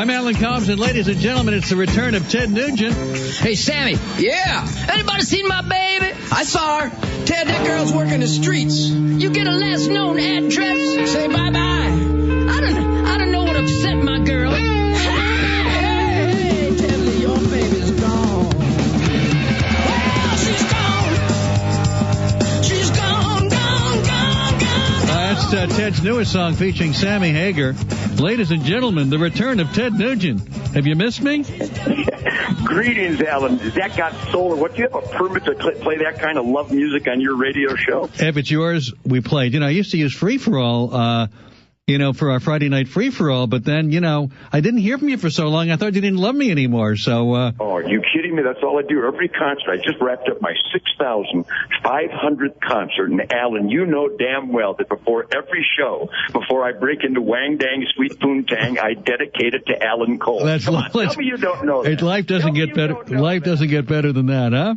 I'm Alan Colmes, and ladies and gentlemen, it's the return of Ted Nugent. Hey, Sammy. Yeah. Anybody seen my baby? I saw her. Ted, that girl's working the streets. You get a last known address, say bye-bye. I don't know what upset my girl. Hey, Ted, your baby's gone. Well, she's gone. She's gone. That's Ted's newest song featuring Sammy Hagar. Ladies and gentlemen, the return of Ted Nugent. Have you missed me? Greetings, Alan. Is that got soul? What, do you have a permit to play that kind of love music on your radio show? If it's yours, we played. I used to use Free-for-All, for our Friday night free-for-all, but then, I didn't hear from you for so long, I thought you didn't love me anymore, so... Oh, are you kidding me? That's all I do. Every concert, I just wrapped up my 6,500th concert, and Alan, you know damn well that before every show, before I break into Wang Dang Sweet Poontang, I dedicate it to Alan Colmes. Come on, tell me you don't know that. Life doesn't get better. Life doesn't get better than that, huh?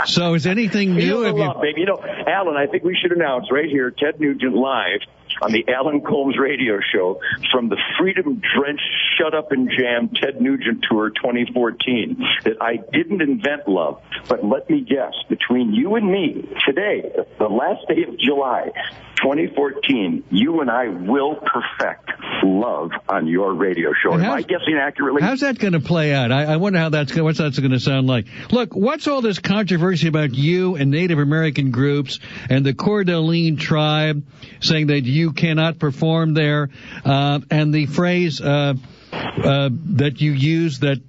So is anything new? Baby. Alan, I think we should announce right here, Ted Nugent live on the Alan Colmes radio show from the Freedom-Drenched Shut Up and Jam Ted Nugent Tour 2014 that I didn't invent love, but let me guess, between you and me, today, the last day of July 2014, you and I will perfect love on your radio show. Am I guessing accurately? How's that going to play out? I wonder what that's going to sound like. Look, what's all this controversy about you and Native American groups and the Coeur d'Alene tribe saying that you cannot perform there, and the phrase that you use that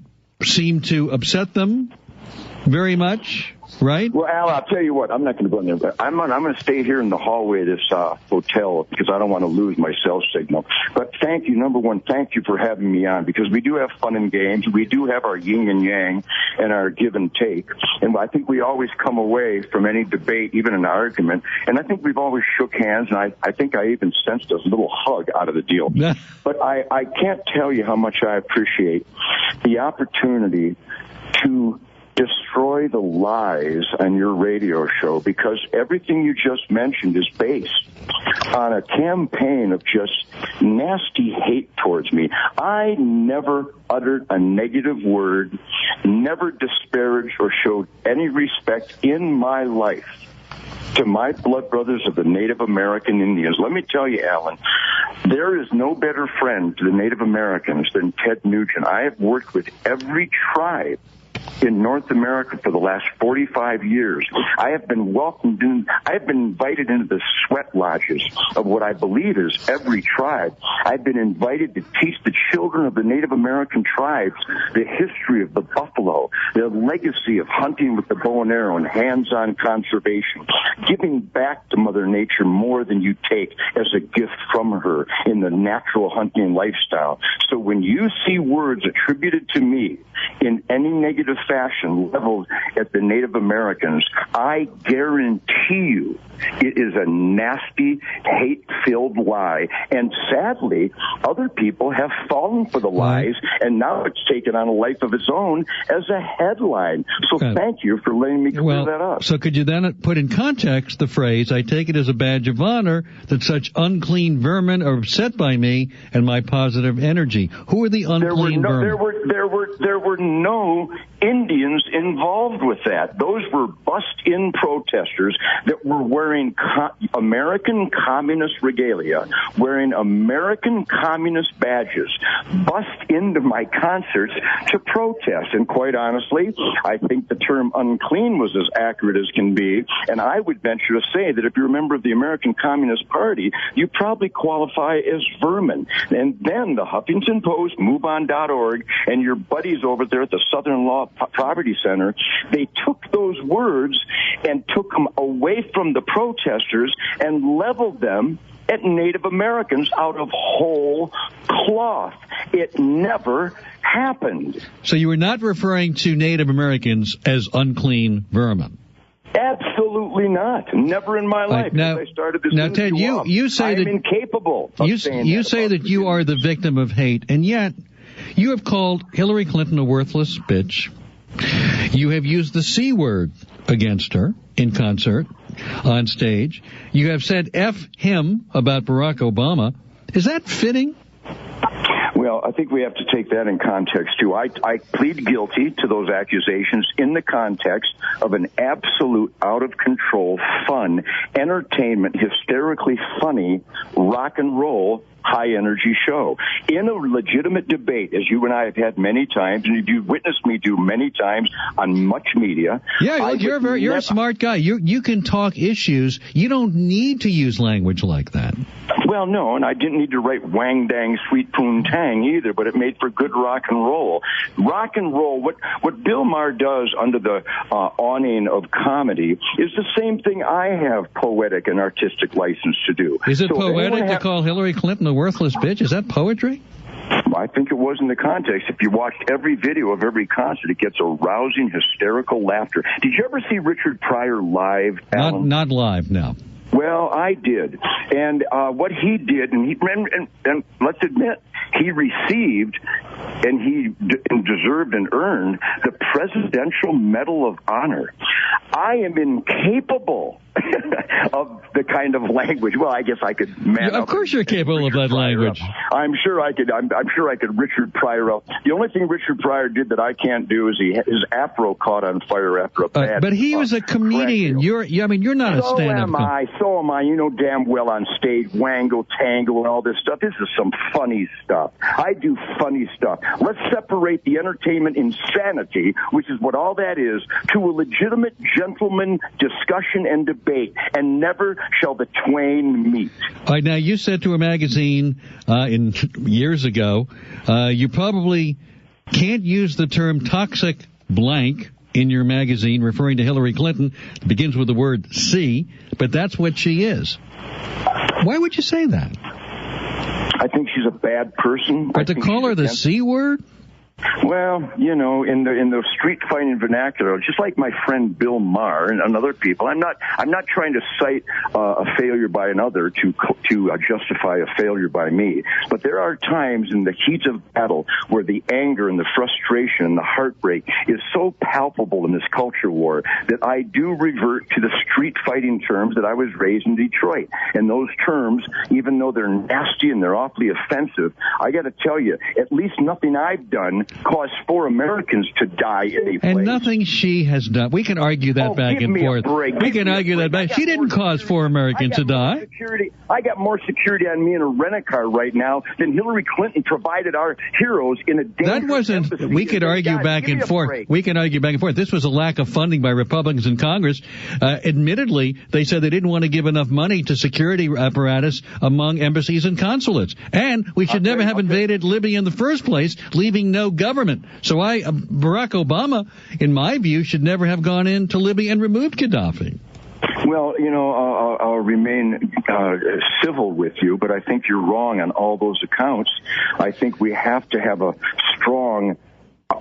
seemed to upset them very much, right? Well, Al, I'll tell you what, I'm not going to go in there, but I'm going to stay here in the hallway of this hotel because I don't want to lose my cell signal. But thank you, number one, thank you for having me on, because we do have fun and games. We do have our yin and yang and our give and take. And I think we always come away from any debate, even an argument, and I think we've always shook hands, and I think I even sensed a little hug out of the deal. But I can't tell you how much I appreciate the opportunity to destroy the lies on your radio show, because everything you just mentioned is based on a campaign of just nasty hate towards me. I never uttered a negative word, never disparaged or showed any respect in my life to my blood brothers of the Native American Indians. Let me tell you, Alan, there is no better friend to the Native Americans than Ted Nugent. I have worked with every tribe in North America for the last 45 years. I have been welcomed in, I have been invited into the sweat lodges of what I believe is every tribe. I've been invited to teach the children of the Native American tribes the history of the buffalo, the legacy of hunting with the bow and arrow and hands-on conservation, giving back to Mother Nature more than you take as a gift from her in the natural hunting lifestyle. So when you see words attributed to me in any negative fashion leveled at the Native Americans, I guarantee you it is a nasty, hate-filled lie. And sadly, other people have fallen for the lies, and now it's taken on a life of its own as a headline. So thank you for letting me clear that up. So could you then put in context the phrase, I take it as a badge of honor that such unclean vermin are upset by me and my positive energy. Who are the unclean vermin? There were no Indians involved with that. Those were bust-in protesters that were wearing American communist regalia, wearing American communist badges, bust into my concerts to protest. And quite honestly, I think the term unclean was as accurate as can be. And I would venture to say that if you're a member of the American Communist Party, you probably qualify as vermin. And then the Huffington Post, MoveOn.org, and your buddies over there at the Southern Law Poverty Center, they took those words and took them away from the protesters and leveled them at Native Americans out of whole cloth. It never happened. So you were not referring to Native Americans as unclean vermin? Absolutely not. Never in my life. Now, I started this Ted, you say I'm that incapable of saying you say that you are the victim of hate, and yet you have called Hillary Clinton a worthless bitch. You have used the C word against her in concert, on stage. You have said F him about Barack Obama. Is that fitting? Well, I think we have to take that in context, too. I plead guilty to those accusations in the context of an absolute, out-of-control, fun, entertainment, hysterically funny rock and roll high-energy show. In a legitimate debate, as you and I have had many times, and you've witnessed me do many times on much media. Yeah, you're a smart guy. You can talk issues. You don't need to use language like that. Well, no, and I didn't need to write wang dang sweet poon tang either, but it made for good rock and roll. Rock and roll, what Bill Maher does under the awning of comedy is the same thing I have poetic and artistic license to do. Is it poetic to call Hillary Clinton a worthless bitch? Is that poetry? I think it was in the context. If you watched every video of every concert, it gets a rousing, hysterical laughter. Did you ever see Richard Pryor live, Alan? Not live, no. Well, I did. And what he did, and let's admit, he received and he deserved and earned the Presidential Medal of Honor. I am incapable of the kind of language. Well, I guess I could man up. Of course you're capable of that language. I'm sure I could Richard Pryor up. The only thing Richard Pryor did that I can't do is his afro caught on fire after a bad but he was a comedian. You're not a stand-up. So am I. You know damn well on stage, wangle, tango, and all this stuff. This is some funny stuff. I do funny stuff. Let's separate the entertainment insanity, which is what all that is, to a legitimate gentleman discussion and debate, and never shall the twain meet. All right, now you said to a magazine years ago, you probably can't use the term toxic blank in your magazine referring to Hillary Clinton. It begins with the word C, but that's what she is. Why would you say that? I think she's a bad person. But to call her the C word? Well, you know, in the street fighting vernacular, just like my friend Bill Maher and other people, I'm not trying to cite a failure by another to justify a failure by me. But there are times in the heat of battle where the anger and the frustration and the heartbreak is so palpable in this culture war that I do revert to the street fighting terms that I was raised in Detroit. And those terms, even though they're nasty and they're awfully offensive, I got to tell you, at least nothing I've done caused 4 Americans to die in a place. And nothing she has done. We can argue that back and forth. We can argue that back. She didn't cause 4 Americans to die. I got more security on me in a rent-a-car right now than Hillary Clinton provided our heroes in a dangerous That wasn't. embassy. We could argue back and forth. We can argue back and forth. This was a lack of funding by Republicans in Congress. Admittedly, they said they didn't want to give enough money to security apparatus among embassies and consulates. And we should never have invaded Libya in the first place, leaving no government. So Barack Obama, in my view, should never have gone into Libya and removed Gaddafi. Well, you know, I'll remain civil with you, but I think you're wrong on all those accounts. I think we have to have a strong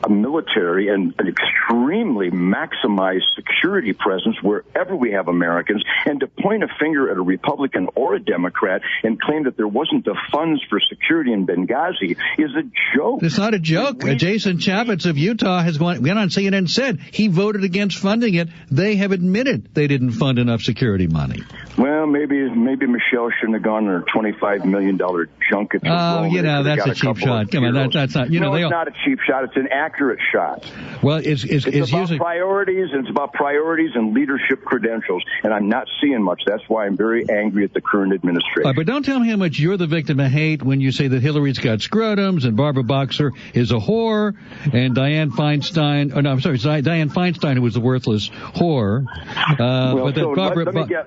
military and an extremely maximized security presence wherever we have Americans, and to point a finger at a Republican or a Democrat and claim that there wasn't the funds for security in Benghazi is a joke. It's not a joke. Jason Chaffetz of Utah went on CNN and said he voted against funding it. They have admitted they didn't fund enough security money. Well, maybe Michelle shouldn't have gone on her $25 million junket to Rome. You know, that's a cheap shot. Come on, that's not. You know, it's not a cheap shot. It's an accurate shot. Well, it's about priorities, and it's about priorities and leadership credentials, and I'm not seeing much. That's why I'm very angry at the current administration. But don't tell me how much you're the victim of hate when you say that Hillary's got scrotums and Barbara Boxer is a whore and Dianne Feinstein. Oh no, I'm sorry, Dianne Feinstein, who was a worthless whore.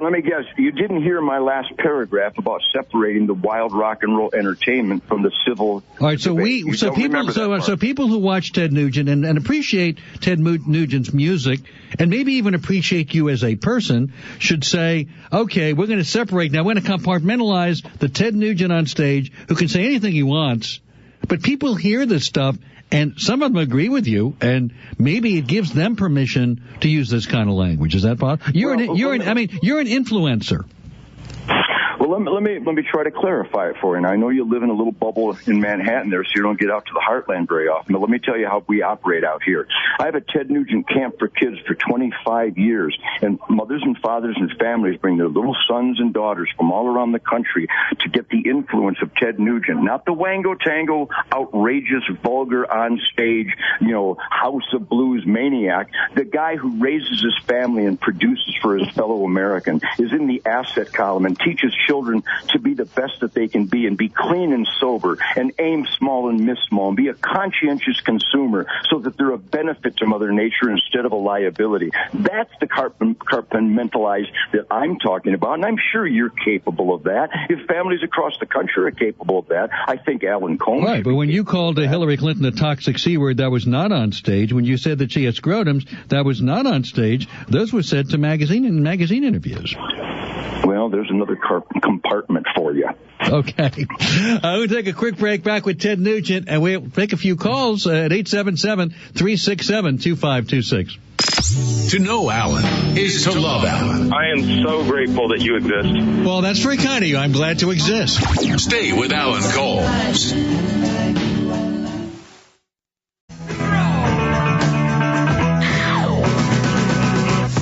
Let me guess. You didn't hear my last paragraph about separating the wild rock and roll entertainment from the civil. All right, so people who watch Ted Nugent and appreciate Ted Nugent's music and maybe even appreciate you as a person should say, okay, we're going to separate now. We're going to compartmentalize the Ted Nugent on stage who can say anything he wants, but people hear this stuff and some of them agree with you, and maybe it gives them permission to use this kind of language. Is that possible? You're an influencer. Well, let me try to clarify it for you. And I know you live in a little bubble in Manhattan there, so you don't get out to the heartland very often. But let me tell you how we operate out here. I have a Ted Nugent camp for kids for 25 years, and mothers and fathers and families bring their little sons and daughters from all around the country to get the influence of Ted Nugent, not the wango-tango, outrageous, vulgar, on-stage, House of Blues maniac. The guy who raises his family and produces for his fellow American, is in the asset column and teaches children to be the best that they can be and be clean and sober and aim small and miss small and be a conscientious consumer so that they're a benefit to Mother Nature instead of a liability. That's the compartmentalized that I'm talking about, and I'm sure you're capable of that. If families across the country are capable of that, I think Alan Colmes. Right, but when you called Hillary Clinton a toxic C word, that was not on stage. When you said that she had scrotums, that was not on stage. Those were said to magazine interviews. Well, there's another compartment for you. Okay. We'll take a quick break. Back with Ted Nugent, and we'll take a few calls at 877-367-2526. To know Alan is to love Alan. I am so grateful that you exist. Well, that's very kind of you. I'm glad to exist. Stay with Alan Colmes.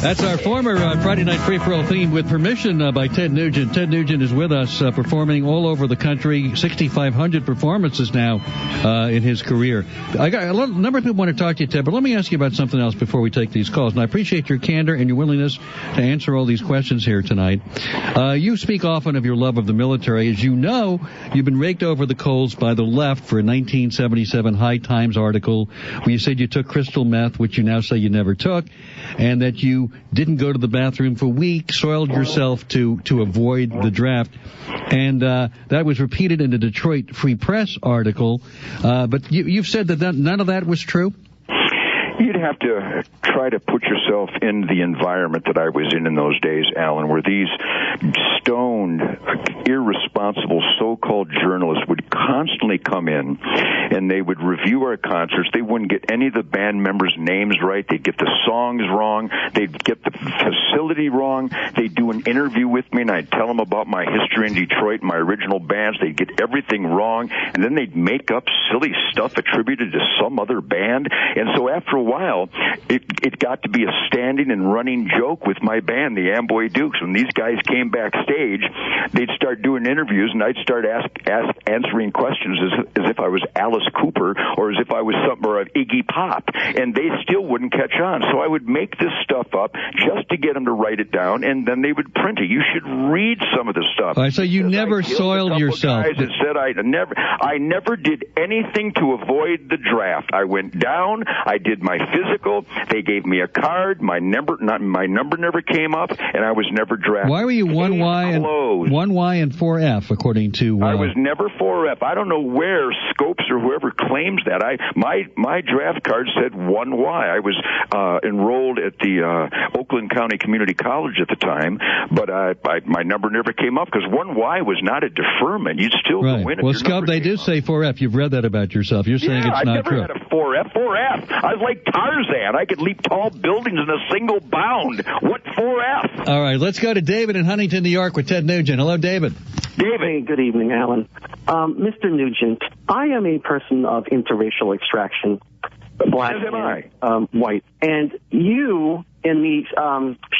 That's our former Friday Night Free-for-All theme with permission by Ted Nugent. Ted Nugent is with us performing all over the country, 6,500 performances now in his career. I got a number of people want to talk to you, Ted, but let me ask you about something else before we take these calls. And I appreciate your candor and your willingness to answer all these questions here tonight. You speak often of your love of the military. As you know, you've been raked over the coals by the left for a 1977 High Times article where you said you took crystal meth, which you now say you never took, and that you didn't go to the bathroom for weeks, soiled yourself to avoid the draft. And that was repeated in the Detroit Free Press article. But you've said that none of that was true? You'd have to try to put yourself in the environment that I was in those days, Alan, where these stoned, irresponsible so-called journalists would constantly come in and they would review our concerts. They wouldn't get any of the band members' names right. They'd get the songs wrong. They'd get the facility wrong. They'd do an interview with me and I'd tell them about my history in Detroit, my original bands. They'd get everything wrong, and then they'd make up silly stuff attributed to some other band. And so after a while, it got to be a standing and running joke with my band, the Amboy Dukes. When these guys came backstage, they'd start doing interviews, and I'd start answering questions as if I was Alice Cooper or as if I was something or Iggy Pop, and they still wouldn't catch on. So I would make this stuff up just to get them to write it down, and then they would print it. You should read some of the stuff. All right, so you never soiled yourself. Guys that said I never did anything to avoid the draft. I went down. I did my physical. They gave me a card. My number never came up, and I was never drafted. Why were you 1Y and 4F according to? I was never 4F. I don't know where Scopes or whoever claims that. My draft card said 1Y. I was enrolled at the Oakland County Community College at the time, but my number never came up because 1Y was not a deferment. You'd still go in. Well, Scope, they do say 4F. You've read that about yourself. You're saying it's not true. I never had a 4F. 4F. I was like Tarzan. I could leap tall buildings in a single bound. What 4F? All right, let's go to David in Huntington, New York with Ted Nugent. Hello, David. Hey, good evening, Alan. Mr. Nugent, I am a person of interracial extraction, black and white. And you, in the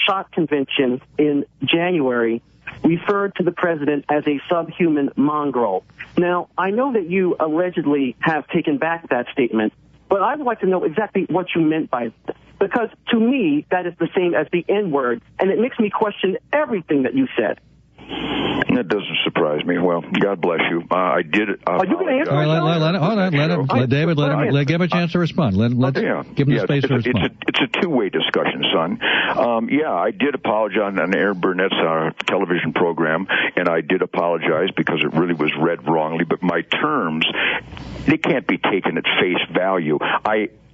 shot convention in January, referred to the president as a subhuman mongrel. Now, I know that you allegedly have taken back that statement, but I would like to know exactly what you meant by it. Because to me, that is the same as the N-word, and it makes me question everything that you said. That doesn't surprise me. Well, God bless you. I did. Are you going to answer? All right, let give him a chance to respond. Give him the space to respond. It's a two-way discussion, son. I did apologize on Aaron Burnett's television program, and I did apologize because it really was read wrongly. But my terms, they can't be taken at face value.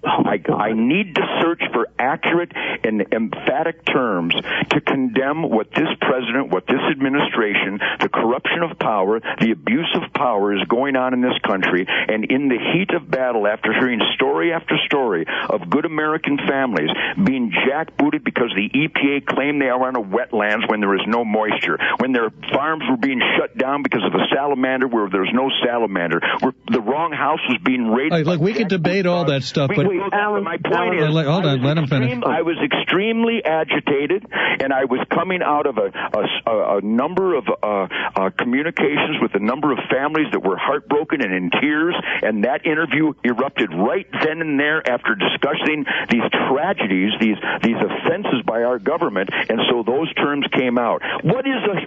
Oh my God. I need to search for accurate and emphatic terms to condemn what this president, what this administration, the corruption of power, the abuse of power is going on in this country. And in the heat of battle, after hearing story after story of good American families being jackbooted because the EPA claimed they are on a wetlands when there is no moisture, when their farms were being shut down because of a salamander where there's no salamander, where the wrong house was being raided. Right, look, we can debate all that stuff, but my point is, hold on, let him finish. I was extremely agitated, and I was coming out of a number of communications with a number of families that were heartbroken and in tears, and that interview erupted right then and there after discussing these tragedies, these offenses by our government, and so those terms came out. What is a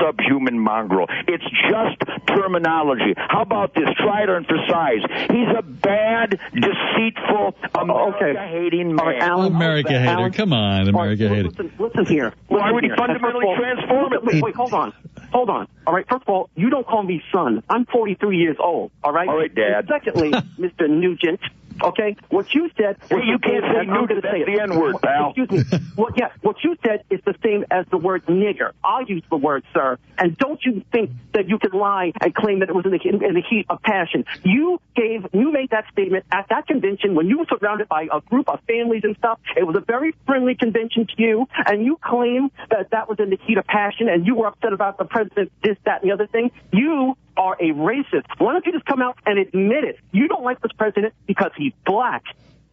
subhuman mongrel? It's just terminology. How about this? Try it on for size. He's a bad, deceitful, America-hating man. Right, Alan, America hater. Alan, Come on, America hater. Listen here. Why would he fundamentally transform it? Wait, hold on. All right, first of all, you don't call me son. I'm 43 years old, all right? All right, Dad. And secondly, Mr. Nugent, okay, what you said... Hey, you can't say Nugent. That's the N-word, pal. Excuse me. What you said is the same as the word nigger. I'll use the word sir. And don't you think that you could lie and claim that it was in the heat of passion. You made that statement at that convention when you were surrounded by a group of families and stuff. It was a very friendly convention to you, and you claim that was in the heat of passion, and you were upset about the president, this, that, and the other thing. You are a racist. Why don't you just come out and admit it? You don't like this president because he's black.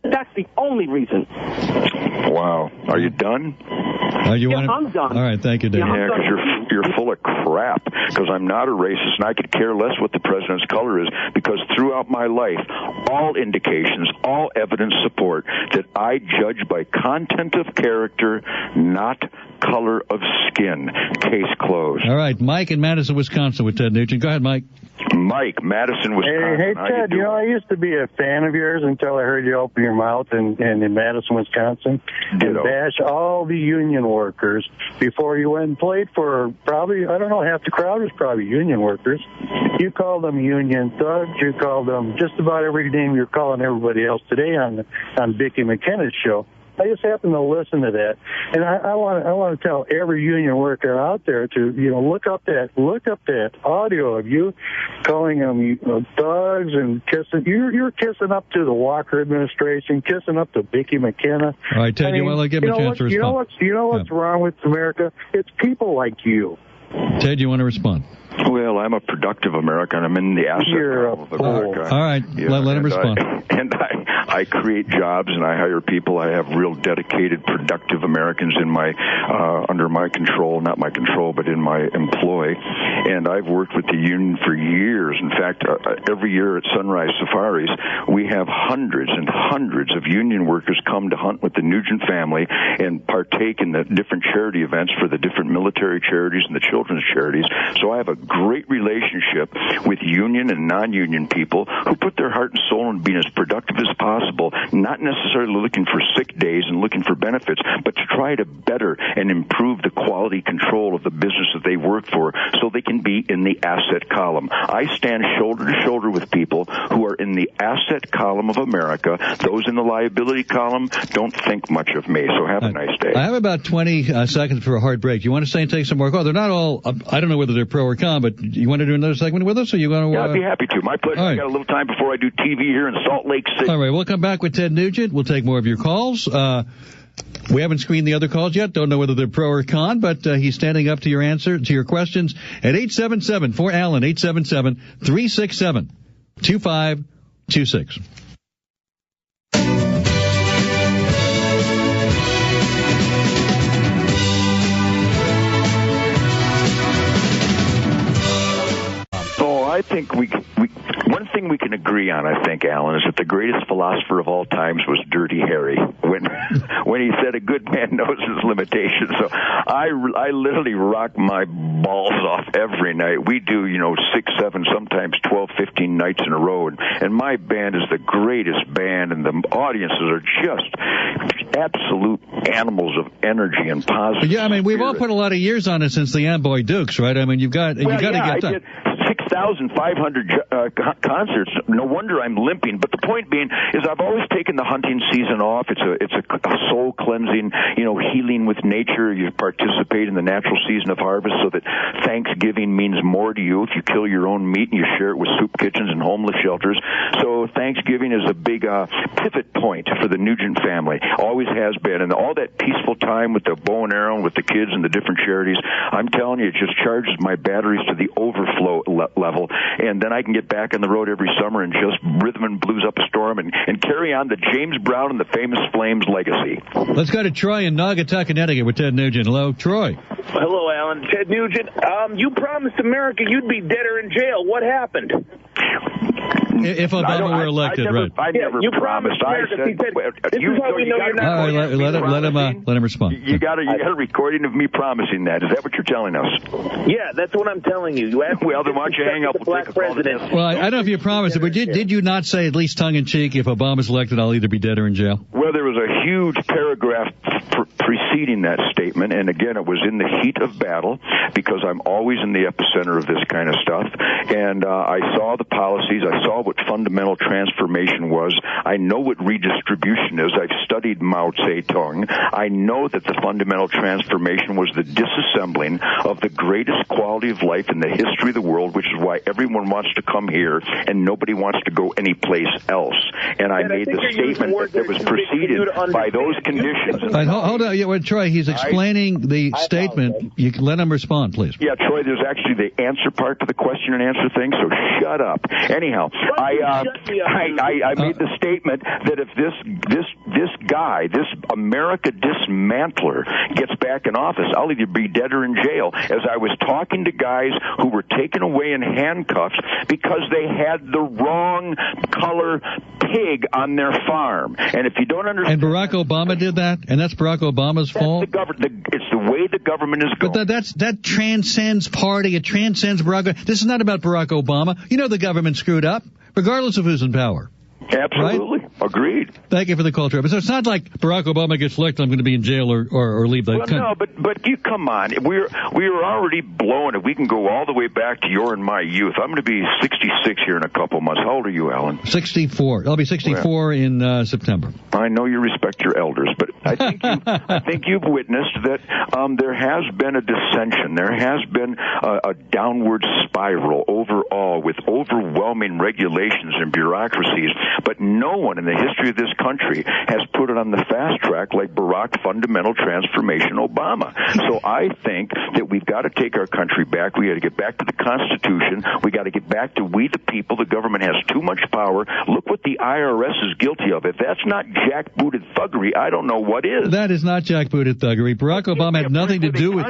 That's the only reason. Wow. Are you done? I'm done. All right, thank you, Dave. Yeah, because you're full of crap, because I'm not a racist, and I could care less what the president's color is, because throughout my life, all indications, all evidence support that I judge by content of character, not color of skin. Case closed. All right, Mike in Madison, Wisconsin with Ted Nugent. Go ahead, Mike. Mike, Madison, Wisconsin. Hey, Ted, I used to be a fan of yours until I heard you open your mouth in Madison, Wisconsin, and bash all the union workers before you went and played for probably, I don't know, half the crowd was probably union workers. You called them union thugs. You called them just about every name you're calling everybody else today on Vicki McKenna's show. I just happened to listen to that, and I want to tell every union worker out there to look up that audio of you calling them thugs and kissing. You're kissing up to the Walker administration, kissing up to Vicki McKenna. All right, Ted, you want to give him a chance to respond? You know what's wrong with America? It's people like you. Ted, you want to respond? Well, I'm a productive American. I'm in the asset of America. All right, let him respond. I create jobs and I hire people. I have real dedicated, productive Americans in my under my control, not my control, but in my employ. And I've worked with the union for years. In fact, every year at Sunrise Safaris, we have hundreds and hundreds of union workers come to hunt with the Nugent family and partake in the different charity events for the different military charities and the children's charities. So I have a great relationship with union and non-union people who put their heart and soul in being as productive as possible, not necessarily looking for sick days and looking for benefits, but to try to better and improve the quality control of the business that they work for so they can be in the asset column. I stand shoulder to shoulder with people who are in the asset column of America. Those in the liability column don't think much of me, so have a nice day. I have about 20 seconds for a hard break. You want to stay and take some more calls? They're not all, I don't know whether they're pro or con, but you want to do another segment with us, or you want to... Yeah, I'd be happy to. My pleasure. Right. I got a little time before I do TV here in Salt Lake City. All right, we'll come back with Ted Nugent. We'll take more of your calls. We haven't screened the other calls yet. Don't know whether they're pro or con, but he's standing up to your questions at 877 for Alan, 877-367-2526. I think one thing we can agree on, I think, Alan, is that the greatest philosopher of all times was Dirty Harry when he said a good man knows his limitations. So I literally rock my balls off every night. We do, 6, 7, sometimes 12, 15 nights in a row, and my band is the greatest band, and the audiences are just absolute animals of energy and positive. Yeah, I mean, we've all put a lot of years on it since the Amboy Dukes, right? I mean, you've got to get done. 6,500 concerts. No wonder I'm limping. But the point being is I've always taken the hunting season off. It's a soul cleansing, healing with nature. You participate in the natural season of harvest so that Thanksgiving means more to you if you kill your own meat and you share it with soup kitchens and homeless shelters. So Thanksgiving is a big pivot point for the Nugent family. Always has been. And all that peaceful time with the bow and arrow and with the kids and the different charities, I'm telling you, it just charges my batteries to the overflow level. And then I can get back on the road every summer and just rhythm and blues up a storm and carry on the James Brown and the Famous Flames legacy. Let's go to Troy in Naugatuck, Connecticut with Ted Nugent. Hello, Troy. Hello, Alan. Ted Nugent. You promised America you'd be dead or in jail. What happened? If Obama were elected, right? I never promised. I said, this is how we know you're not. All right, let him respond. You got a recording of me promising that. Is that what you're telling us? Yeah, that's what I'm telling you. You asked well, then why don't you hang up with black president? Well, I don't know if you promised it, but did you not say, at least tongue-in-cheek, if Obama's elected, I'll either be dead or in jail? Well, there was a huge paragraph preceding that statement, and again, it was in the heat of battle, because I'm always in the epicenter of this kind of stuff, and I saw the policies, I saw what fundamental transformation was, I know what redistribution is, I've studied Mao Zedong, I know that the fundamental transformation was the disassembling of the greatest quality of life in the history of the world, which is why everyone wants to come here, and nobody wants to go anyplace else, and I made the statement that was preceded by those conditions. Hold on, Troy, he's explaining the statement. You can let him respond, please. Yeah, Troy, there's actually the answer part to the question and answer thing, so shut up. Anyhow, I made the statement that if this guy, this America dismantler, gets back in office, I'll either be dead or in jail, as I was talking to guys who were taken away in handcuffs because they had the wrong color pig on their farm. And if you don't understand... And Barack Obama did that? And that's Barack Obama's fault? It's the way the government is going. But that transcends party. It transcends Barack. This is not about Barack Obama. You know the government screwed up, regardless of who's in power. Absolutely. Right? Agreed. Thank you for the call, Trevor. So it's not like Barack Obama gets elected, I'm going to be in jail or leave the country. No, but you come on. We are already blowing it. We can go all the way back to your and my youth. I'm going to be 66 here in a couple months. How old are you, Alan? 64. I'll be 64 in September. I know you respect your elders, but I think you've witnessed that there has been a dissension. There has been a downward spiral overall with overwhelming regulations and bureaucracies. But no one in the history of this country has put it on the fast track like Barack fundamental transformation Obama. So I think that we've got to take our country back. We got to get back to the Constitution. We got to get back to we the people. The government has too much power. Look what the IRS is guilty of. If that's not jackbooted thuggery, I don't know what is. That is not jackbooted thuggery. Barack Obama had nothing to do with...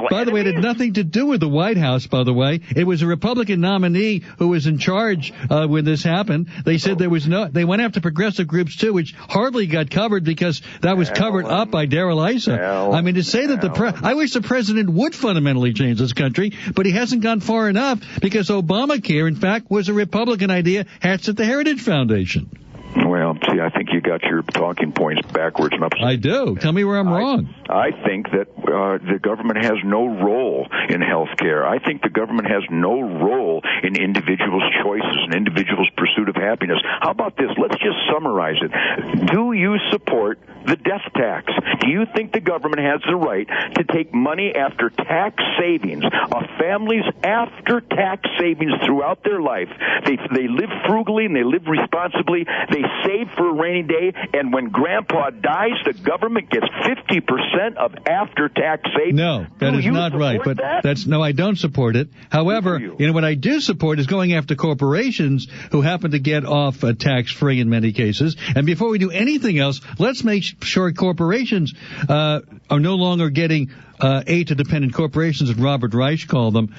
By the way, it had nothing to do with the White House, by the way. It was a Republican nominee who was in charge when this happened. They said there was they went after progressive groups too, which hardly got covered because that was covered up by Darrell Issa. I mean, to say that I wish the president would fundamentally change this country, but he hasn't gone far enough because Obamacare, in fact, was a Republican idea hatched at the Heritage Foundation. Well, see, I think you got your talking points backwards and upside. I do. Tell me where I'm wrong. I think that the government has no role in health care. I think the government has no role in individuals' choices and individuals' pursuit of happiness. How about this? Let's just summarize it. Do you support the death tax? Do you think the government has the right to take money after tax savings of families after tax savings throughout their life? They live frugally and they live responsibly. They save for a rainy day, and when Grandpa dies, the government gets 50% of after-tax savings. No, that is not right. But no, I don't support it. However, what I do support is going after corporations who happen to get off tax-free in many cases. And before we do anything else, let's make sure corporations are no longer getting aid to dependent corporations, as Robert Reich called them.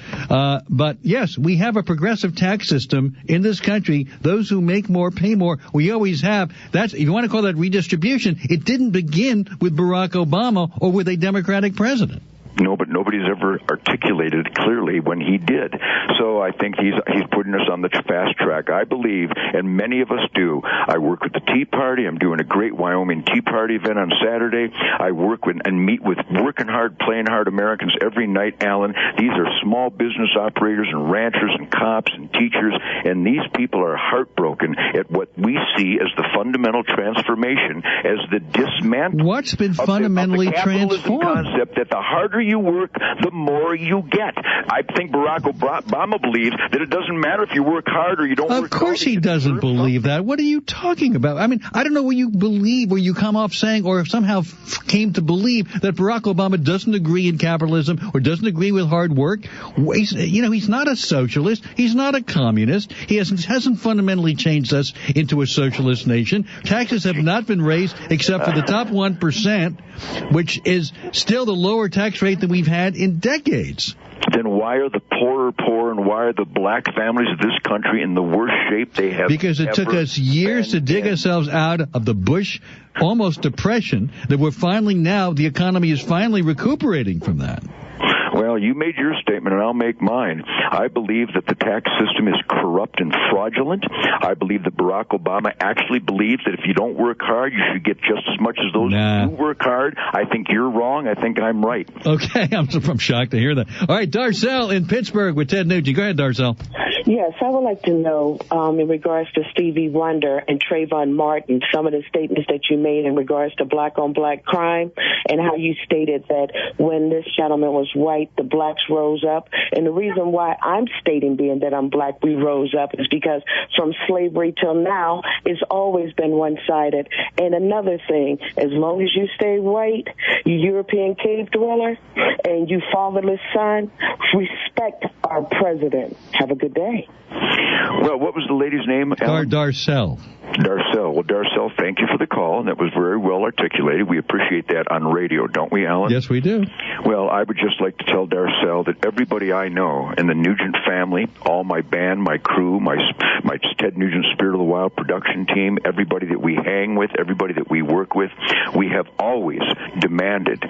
But yes, we have a progressive tax system in this country. Those who make more pay more. We always have. If you want to call that redistribution, it didn't begin with Barack Obama or with a Democratic president. No, but nobody's ever articulated it clearly when he did. So I think he's putting us on the fast track. I believe, and many of us do. I work with the Tea Party. I'm doing a great Wyoming Tea Party event on Saturday. I work with and meet with working hard, playing hard Americans every night, Alan. These are small business operators and ranchers and cops and teachers, and these people are heartbroken at what we see as the fundamental transformation, as the dismantling. What's been fundamentally transformed? Concept that the harder you work, the more you get. I think Barack Obama believes that it doesn't matter if you work hard or you don't work hard. Of course he doesn't believe that. What are you talking about? I mean, I don't know what you believe, or you come off saying, or somehow came to believe that Barack Obama doesn't agree in capitalism or doesn't agree with hard work. He's not a socialist. He's not a communist. He hasn't fundamentally changed us into a socialist nation. Taxes have not been raised except for the top 1%, which is still the lower tax rate that we've had in decades. Then why are the poorer poor, and why are the black families of this country in the worst shape they have? Because it took us years to dig ourselves out of the Bush almost depression that we're finally now, the economy is finally recuperating from that. Well, you made your statement, and I'll make mine. I believe that the tax system is corrupt and fraudulent. I believe that Barack Obama actually believes that if you don't work hard, you should get just as much as those who work hard. I think you're wrong. I think I'm right. Okay, I'm shocked to hear that. All right, Darcel in Pittsburgh with Ted Nugent. Go ahead, Darcel. Yes, I would like to know, in regards to Stevie Wonder and Trayvon Martin, some of the statements that you made in regards to black-on-black crime, and how you stated that when this gentleman was white, the blacks rose up. And the reason why I'm stating, being that I'm black, we rose up, is because from slavery till now, it's always been one-sided. And another thing, as long as you stay white, you European cave dweller, and you fatherless son, respect our president. Have a good day. Well, what was the lady's name? Darcel. Darcel. Well, Darcel, thank you for the call, and that was very well articulated. We appreciate that on radio, don't we, Alan? Yes, we do. Well, I would just like to tell Darcel that everybody I know in the Nugent family, all my band, my crew, my Ted Nugent Spirit of the Wild production team, everybody that we hang with, everybody that we work with, we have always demanded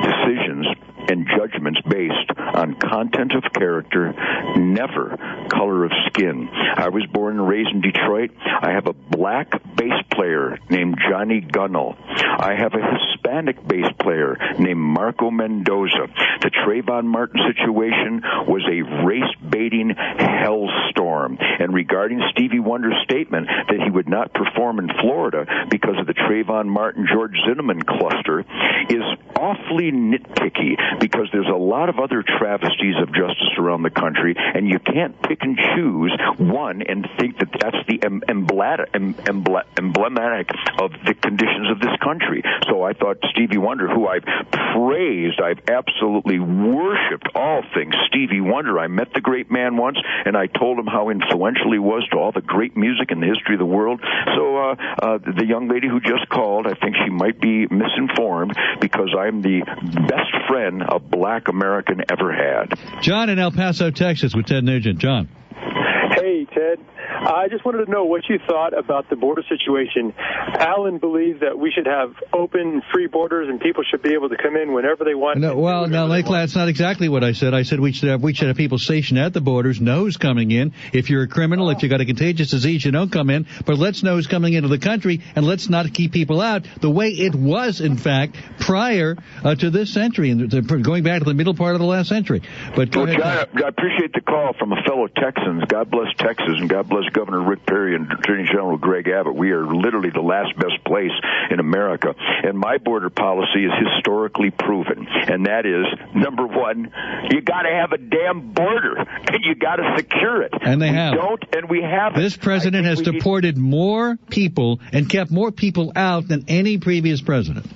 decisions and judgments based on content of character, never color of skin. I was born and raised in Detroit. I have a black bass player named Johnny Gunnell. I have a Hispanic bass player named Marco Mendoza. The Trayvon Martin situation was a race-baiting hellstorm. And regarding Stevie Wonder's statement that he would not perform in Florida because of the Trayvon Martin-George Zinnemann cluster is awfully nitpicky, because there's a lot of other travesties of justice around the country, and you can't pick and choose one and think that that's the emblematic of the conditions of this country. So I thought Stevie Wonder, who I've praised, I've absolutely worshipped all things Stevie Wonder. I met the great man once, and I told him how influential he was to all the great music in the history of the world. So the young lady who just called, I think she might be misinformed, because I'm the best friend a black American ever had. John in El Paso, Texas with Ted Nugent. John. Hey, Ted. I just wanted to know what you thought about the border situation. Alan believes that we should have open, free borders, and people should be able to come in whenever they want. No, that's not exactly what I said. I said we should have people stationed at the borders, know who's coming in. If you're a criminal, if you got a contagious disease, you don't come in. But let's know who's coming into the country, and let's not keep people out the way it was, in fact, prior to this century, and going back to the middle part of the last century. But John, I appreciate the call from a fellow Texan. God bless Texas, and God bless Governor Rick Perry and Attorney General Greg Abbott. We are literally the last best place in America. And my border policy is historically proven. And that is, number one, you got to have a damn border, and you got to secure it. And they have. We don't, and we haven't. This president has deported more people and kept more people out than any previous president.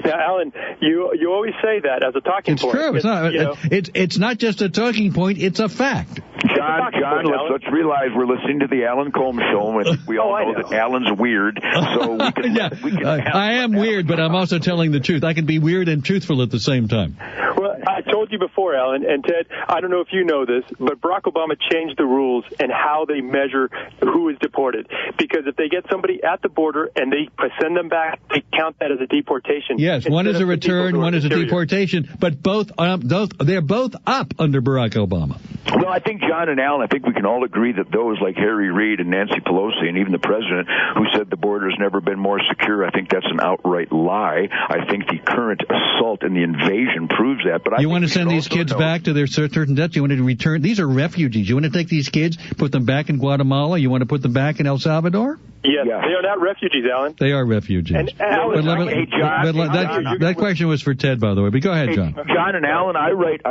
Now, Alan, you always say that as a talking point. It's true. It's not just a talking point. It's a fact. John, let's realize we're listening to the Alan Colmes show, and we all know that Alan's weird. So we can I am weird, but I'm also telling the truth. I can be weird and truthful at the same time. Well, I I've told you before, Alan, and Ted, I don't know if you know this, but Barack Obama changed the rules and how they measure who is deported. Because if they get somebody at the border and they send them back, they count that as a deportation. Yes, one is a return, one is a deportation, but they're both up under Barack Obama. Well, I think John and Alan, I think we can all agree that those like Harry Reid and Nancy Pelosi and even the president who said the border has never been more secure, I think that's an outright lie. I think the current assault and the invasion proves that. But you want to send these kids back to their certain deaths? You want to return? These are refugees. You want to take these kids, put them back in Guatemala? You want to put them back in El Salvador? Yes, they are not refugees, Alan. They are refugees. And Alan, that question was for Ted, by the way. But go ahead, John. John and Alan, I write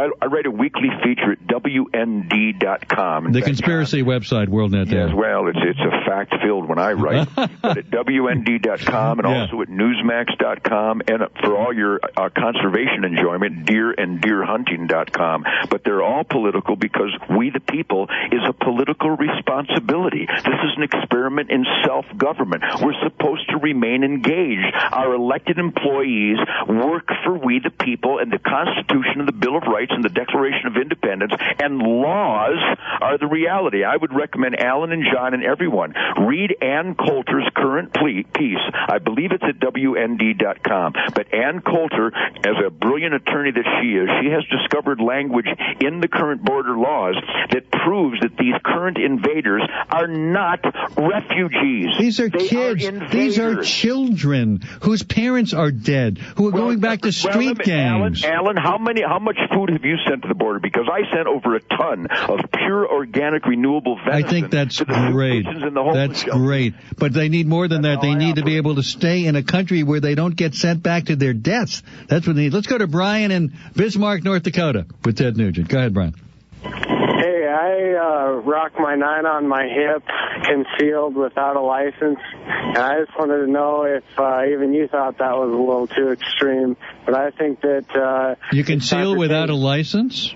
a weekly feature at WND.com. The conspiracy website, WorldNet. Yes, well, it's a fact-filled when I write. But at WND.com and also at Newsmax.com and for all your conservation enjoyment, deeranddeerhunting.com. But they're all political because we the people is a political responsibility. This is an experiment in self-government. We're supposed to remain engaged. Our elected employees work for we the people, and the Constitution and the Bill of Rights and the Declaration of Independence and laws are the reality. I would recommend Alan and John and everyone read Ann Coulter's current piece. I believe it's at WND.com. But Ann Coulter, as a brilliant attorney that she is, she has discovered language in the current border laws that proves that these current invaders are not refugees. These are kids. These are children whose parents are dead, who are going back to street gangs. Alan, how much food have you sent to the border? Because I sent over a ton of pure, organic, renewable venison. I think that's great. That's great. But they need more than that. They need to be able to stay in a country where they don't get sent back to their deaths. That's what they need. Let's go to Brian in Bismarck, North Dakota with Ted Nugent. Go ahead, Brian. Hey, I rock my 9 on my hip, concealed without a license, and I just wanted to know if even you thought that was a little too extreme. But I think that you conceal without a license?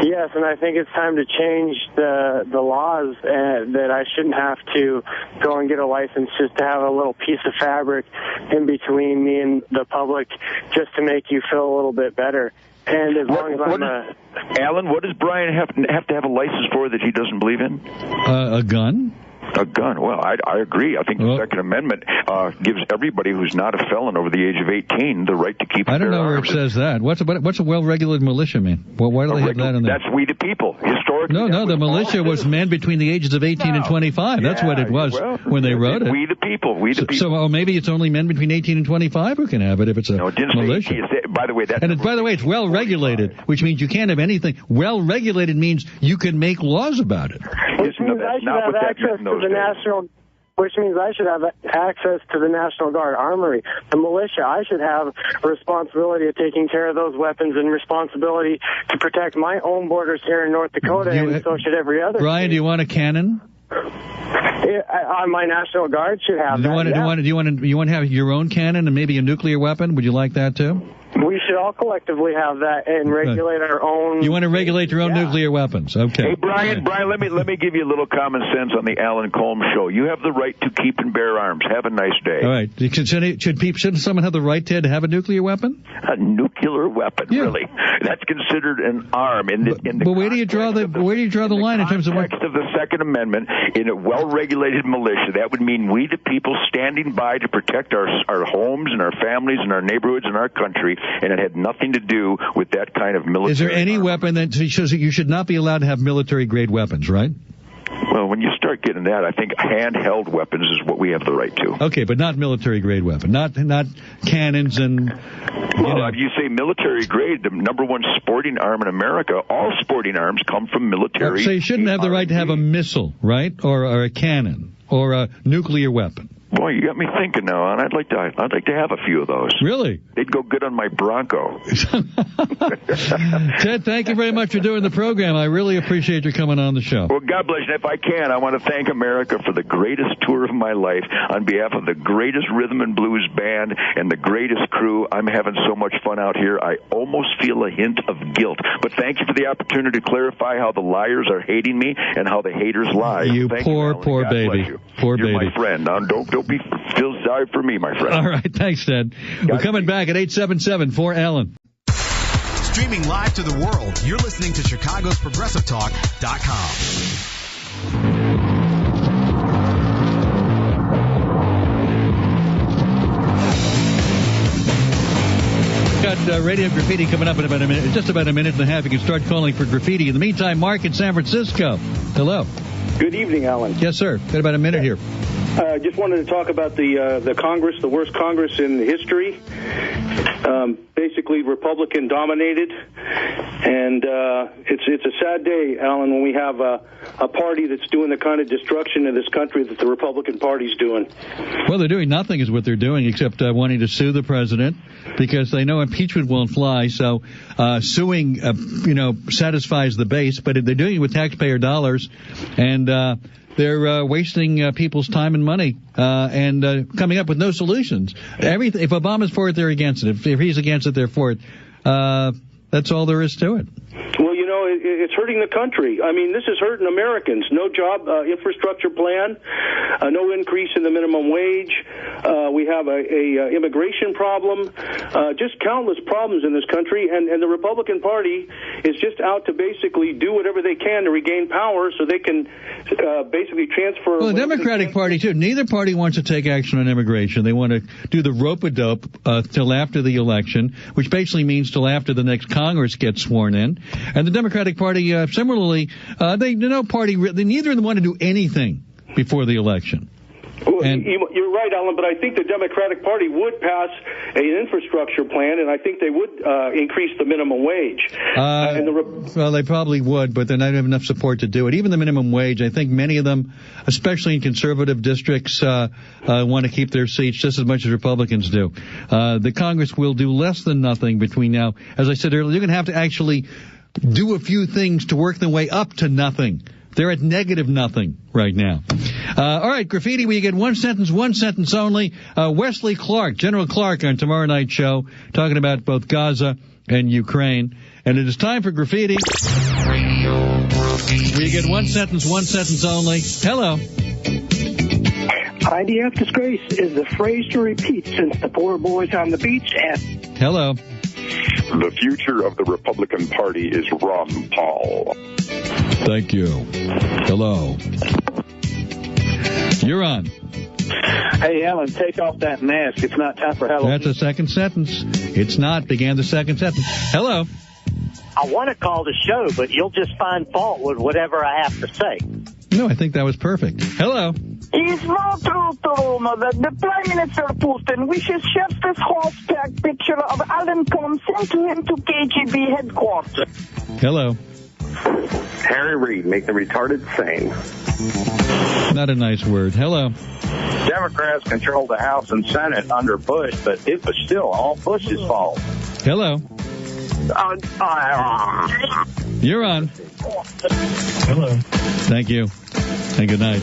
Yes, and I think it's time to change the laws that I shouldn't have to go and get a license just to have a little piece of fabric in between me and the public just to make you feel a little bit better. And as long as Alan, what does Brian have to have a license for that he doesn't believe in? A gun? A gun. Well, I agree. I think the Second Amendment gives everybody who's not a felon over the age of 18 the right to keep. I don't know where it says that. What's a well-regulated militia mean? Well, why do they have that in there? That's we the people. Historically, no. The militia was men between the ages of 18 and 25. Yeah, that's what it was when they wrote it. We the people. We the people. So maybe it's only men between 18 and 25 who can have it if it's a militia. By the way, it's well-regulated, which means you can't have anything. Well-regulated means you can make laws about it. Which means I should have access to the National Guard Armory. The militia, I should have responsibility of taking care of those weapons and responsibility to protect my own borders here in North Dakota, and so should every other Brian, state. Do you want a cannon? My National Guard should have that. Do you want to have your own cannon and maybe a nuclear weapon? Would you like that too? We should all collectively have that and regulate our own. You want to regulate your own nuclear weapons? Okay. Hey, Brian, let me give you a little common sense on the Alan Colmes show. You have the right to keep and bear arms. Have a nice day. All right. Shouldn't someone have the right, Ted, to have a nuclear weapon? A nuclear weapon, really? That's considered an arm But where do you draw the line in terms of what? Of the Second Amendment in a well-regulated militia? That would mean we the people standing by to protect our homes and our families and our neighborhoods and our country. And it had nothing to do with that kind of military. Is there any weapon that shows that you should not be allowed to have military-grade weapons, right? Well, when you start getting that, I think handheld weapons is what we have the right to. Okay, but not military-grade weapons, not cannons and. If you say military-grade, the number one sporting arm in America, all sporting arms come from military. So you shouldn't have the right to have a missile, right, or a cannon, or a nuclear weapon. Boy, you got me thinking now, and I'd like to have a few of those. Really? They'd go good on my Bronco. Ted, thank you very much for doing the program. I really appreciate you coming on the show. Well, God bless you. If I can, I want to thank America for the greatest tour of my life on behalf of the greatest rhythm and blues band and the greatest crew. I'm having so much fun out here. I almost feel a hint of guilt. But thank you for the opportunity to clarify how the liars are hating me and how the haters lie. You poor baby. Poor baby. You're my friend. Now, don't feel sorry for me, my friend. All right. Thanks, Ted. We're coming back at 877-4-ALAN. Streaming live to the world, you're listening to Chicago's ProgressiveTalk.com. Got radio graffiti coming up in about a minute, just about a minute and a half. You can start calling for graffiti. In the meantime, Mark in San Francisco. Hello. Good evening, Alan. Yes, sir. Got about a minute here. Just wanted to talk about the Congress, the worst Congress in history. Basically Republican dominated, and it's a sad day, Alan, when we have a party that's doing the kind of destruction of this country that the Republican Party's doing. Well, they're doing nothing is what they're doing, except wanting to sue the president because they know impeachment won't fly. So suing, satisfies the base, but they're doing it with taxpayer dollars, and they're wasting people's time and money and coming up with no solutions. If Obama's for it, they're against it. If he's against it, they're for it. That's all there is to it. Well, it's hurting the country. I mean, this is hurting Americans. No job infrastructure plan, no increase in the minimum wage. We have a immigration problem, just countless problems in this country. And the Republican Party is just out to basically do whatever they can to regain power so they can basically transfer. Well, the Democratic Party, too. Neither party wants to take action on immigration. They want to do the rope-a-dope till after the election, which basically means till after the next Congress gets sworn in. And the Democratic Party, similarly, neither of them want to do anything before the election. Well, you're right, Alan, but I think the Democratic Party would pass an infrastructure plan, and I think they would increase the minimum wage. Well, they probably would, but they don't have enough support to do it. Even the minimum wage, I think many of them, especially in conservative districts, want to keep their seats just as much as Republicans do. The Congress will do less than nothing between now. As I said earlier, you're going to have to actually do a few things to work their way up to nothing. They're at negative nothing right now. All right, graffiti, where you get one sentence only. Wesley Clark, General Clark on tomorrow night's show, talking about both Gaza and Ukraine. And it is time for graffiti, where you get one sentence only. Hello. IDF disgrace is the phrase to repeat since the poor boys on the beach and... Hello. The future of the Republican Party is Ron Paul. Thank you. Hello. You're on. Hey, Alan, take off that mask. It's not time for Halloween. That's a second sentence. It's not. Began the second sentence. Hello. I want to call the show, but you'll just find fault with whatever I have to say. No, I think that was perfect. Hello. It's not true, Toroma, that the Prime Minister Putin wishes Chester's horseback picture of Alan Colmes sent to him to KGB headquarters. Hello. Harry Reid, make the retarded sane. Not a nice word. Hello. Democrats controlled the House and Senate under Bush, but it was still all Bush's fault. Hello. You're on. Hello. Thank you. And good night.